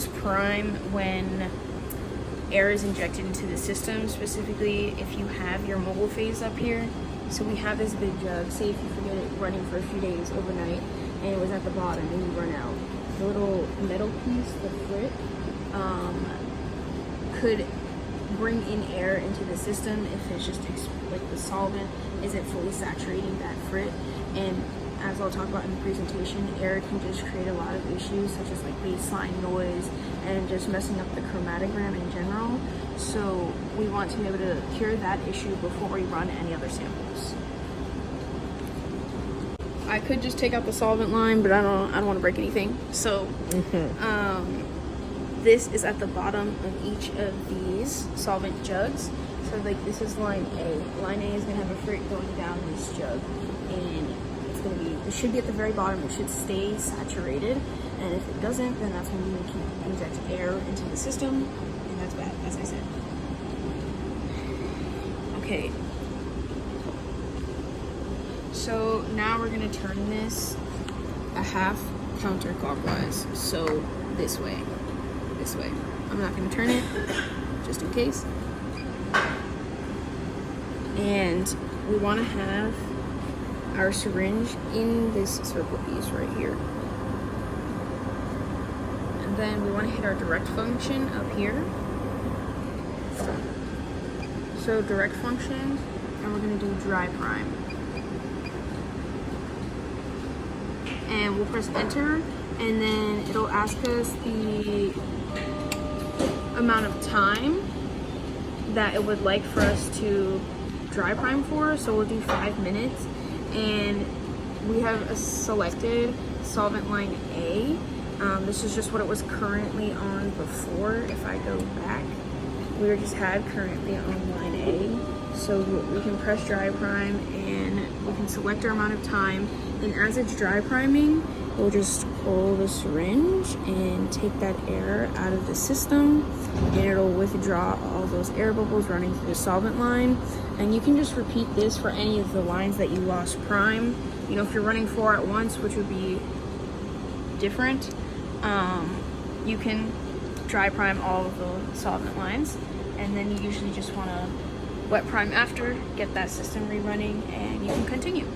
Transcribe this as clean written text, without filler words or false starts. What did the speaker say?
use prime when air is injected into the system, specifically if you have your mobile phase up here. So we have this big jug. Say if you forget it running for a few days overnight and it was at the bottom and you run out, the little metal piece, the frit, could bring in air into the system if it's just like the solvent isn't fully saturating that frit. And as I'll talk about in the presentation, air can just create a lot of issues such as like baseline noise and just messing up the chromatogram in general. So we want to be able to cure that issue before we run any other samples. I could just take out the solvent line, but I don't want to break anything. So this is at the bottom of each of these solvent jugs. So like this is line A. Line A is gonna have a frit going down this jug, and it should be at the very bottom. It should stay saturated, and if it doesn't, then that's when you can inject air into the system, and that's bad, as I said. Okay. So now we're gonna turn this a half counterclockwise. So this way. I'm not gonna turn it, just in case. And we wanna have our syringe in this circle piece right here. And then we wanna hit our direct function up here. So direct function, and we're gonna do dry prime. And we'll press enter, and then it'll ask us the amount of time that it would like for us to dry prime for. So we'll do 5 minutes, and we have a selected solvent line A. This is just what it was currently on before. If I go back, we just had currently on line A. So we can press dry prime, and we can select our amount of time. And as it's dry priming, we'll just pull the syringe and take that air out of the system, and it'll withdraw all those air bubbles running through the solvent line. And you can just repeat this for any of the lines that you lost prime. You know, if you're running 4 at once, which would be different, you can dry prime all of the solvent lines, and then you usually just want to wet prime after, get that system rerunning, and you can continue.